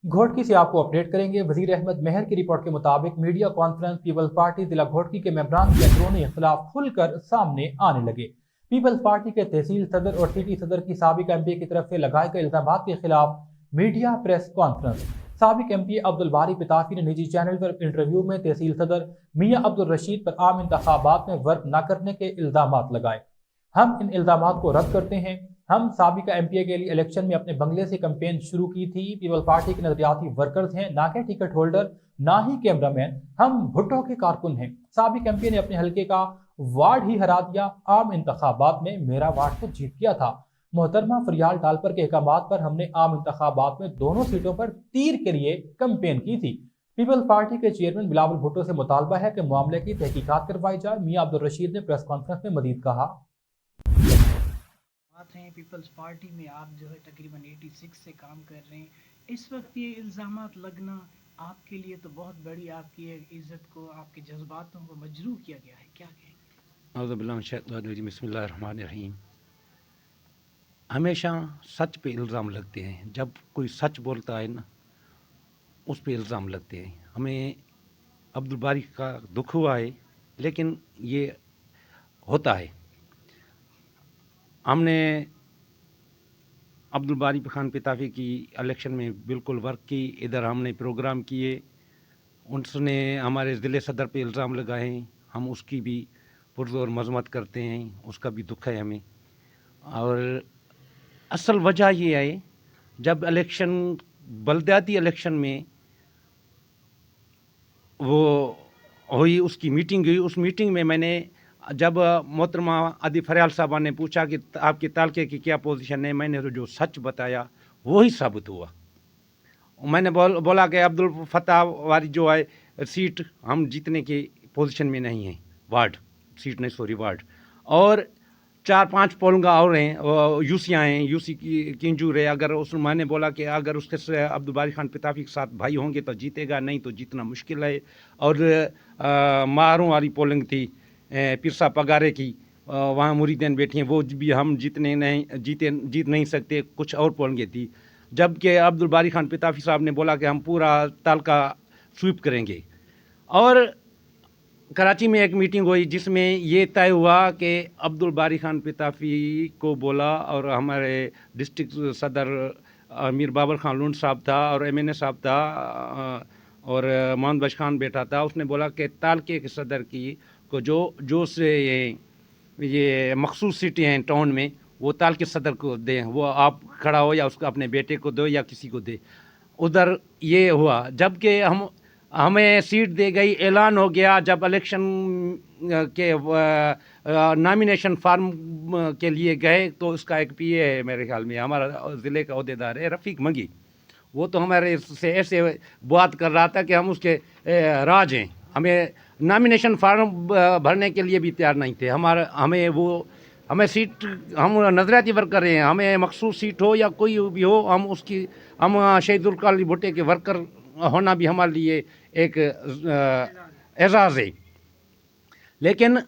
घोटकी से आपको अपडेट करेंगे। वजीर अहमद मेहर की रिपोर्ट के मुताबिक मीडिया कॉन्फ्रेंस पीपल्स पार्टी जिला घोटकी के मेंबरान के अंदरूनी इख्तलाफ खुलकर सामने आने लगे। पीपल्स पार्टी के तहसील सदर और सिटी सदर की साबिक एमपी की तरफ से लगाए गए इल्जामात के खिलाफ मीडिया प्रेस कॉन्फ्रेंस। साबिक एमपी अब्दुल बारी पिताफी ने निजी चैनल पर इंटरव्यू में तहसील सदर मियां अब्दुल रशीद पर आम इंतखाबात में वर्क न करने के इल्जामात लगाए। हम इन इल्जामात को रद्द करते हैं। हम साबिका एमपीए के लिए इलेक्शन में अपने बंगले से कैंपेन शुरू की थी। पीपल पार्टी के नजरियाती वर्कर्स हैं, ना के टिकट होल्डर, ना ही कैमरामैन। हम भुट्टो के कारकुन हैं। साबिक एमपीए ने अपने हलके का वार्ड ही हरा दिया। आम इंतखाबात में मेरा वार्ड तो जीत गया था। मोहतरमा फरियाल टालपर के अहकामात पर हमने आम इंतखाबात में दोनों सीटों पर तीर के लिए कैंपेन की थी। पीपल पार्टी के चेयरमैन बिलावल भुट्टो से मुतालबा है कि मामले की तहकीकात करवाई जाए। मियां अब्दुल रशीद ने प्रेस कॉन्फ्रेंस में मजीद कहा, बात है पीपल्स पार्टी में आप जो है तकरीबन 86 से काम कर रहे हैं। इस वक्त ये इल्ज़ामात लगना आपके लिए तो बहुत बड़ी आपकी इज़्ज़त को, आपके जज्बातों को मजरूह किया गया है, क्या कहें? बिस्मिल्लाहिर्रहमानिर्रहीम। हमेशा सच पे इल्ज़ाम लगते हैं। जब कोई सच बोलता है ना, उस पे इल्ज़ाम लगते हैं। हमें अब्दुल बारी का दुख हुआ है, लेकिन ये होता है। हमने अब्दुल बारी खान पिताफी की इलेक्शन में बिल्कुल वर्क की। इधर हमने प्रोग्राम किए। उसने हमारे ज़िले सदर पे इल्ज़ाम लगाए। हम उसकी भी पुरज़ोर मज़म्मत करते हैं। उसका भी दुख है हमें। और असल वजह ये है, जब इलेक्शन बलदियाती इलेक्शन में वो हुई, उसकी मीटिंग हुई। उस मीटिंग में मैंने जब मोहतरमा आदि फरियाल साहबा ने पूछा कि आपके तालके की क्या पोजीशन है, मैंने तो जो सच बताया वही साबित हुआ। मैंने बोला कि अब्दुल फताह वाली जो है सीट हम जीतने की पोजीशन में नहीं हैं, वार्ड सीट नहीं, सॉरी वार्ड। और 4-5 पोलिंगा और हैं, यूसियाँ हैं, यूसी की इंजूर है। अगर उस मैंने बोला कि अगर उसके से अब्दुल बारी खान पिताफी के साथ भाई होंगे तो जीतेगा, नहीं तो जीतना मुश्किल है। और मारों वाली पोलिंग थी पिरसा पगारे की, वहाँ मुरीदैन बैठी हैं, वो भी हम जीत नहीं सकते। कुछ और पोलिंगें थी। जबकि अब्दुल बारी खान पिताफी साहब ने बोला कि हम पूरा तालका स्वीप करेंगे। और कराची में एक मीटिंग हुई जिसमें ये तय हुआ कि अब्दुल बारी खान पिताफी को बोला, और हमारे डिस्ट्रिक्ट सदर मीर बाबर खान लुंड साहब था और MNA साहब था और मोहम्मद बश खान बैठा था। उसने बोला कि तालके के सदर की को जो से ये मखसूस सिटी हैं टाउन में, वो तालके सदर को दें। वो आप खड़ा हो या उसको अपने बेटे को दो या किसी को दे। उधर ये हुआ। जबकि हमें सीट दे गई, ऐलान हो गया। जब इलेक्शन के नॉमिनेशन फार्म के लिए गए तो उसका एक PA है, मेरे ख्याल में हमारा ज़िले का अहदेदार है, रफ़ीक मंगी। वो तो हमारे से ऐसे बात कर रहा था कि हम उसके राज हैं। हमें नॉमिनेशन फार्म भरने के लिए भी तैयार नहीं थे। हमें सीट, हम नजरियाती वर्कर हैं, हमें मखसूस सीट हो या कोई भी हो, हम शहीदुल काली भुट्टे के वर्कर होना भी हमारे लिए एक एजाज़ है। लेकिन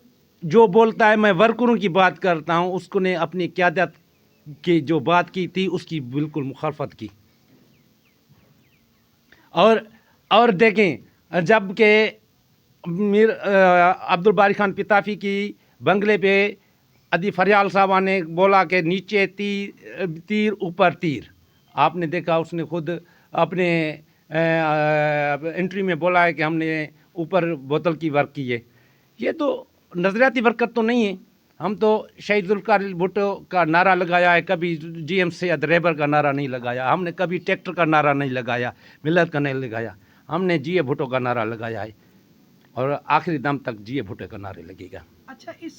जो बोलता है मैं वर्करों की बात करता हूँ, उसको ने अपनी क़यादत की जो बात की थी उसकी बिल्कुल मुखालफत की। और देखें, जबकि मीर अब्दुल बारी खान पिताफी की बंगले पे अदी फरियाल साहबा ने बोला कि नीचे तीर ऊपर तीर। आपने देखा, उसने खुद अपने एंट्री में बोला है कि हमने ऊपर बोतल की वर्क की है। ये तो नजरियाती वर्कर तो नहीं है। हम तो शहीद ज़ुल्फ़िकार भुट्टो का नारा लगाया है, कभी GM सैयद रहबर का नारा नहीं लगाया हमने, कभी ट्रैक्टर का नारा नहीं लगाया, मिलत का नहीं लगाया। हमने GA भुट्टो का नारा लगाया है और आखिरी दम तक GA भुट्टो का नारे लगेगा। अच्छा, इस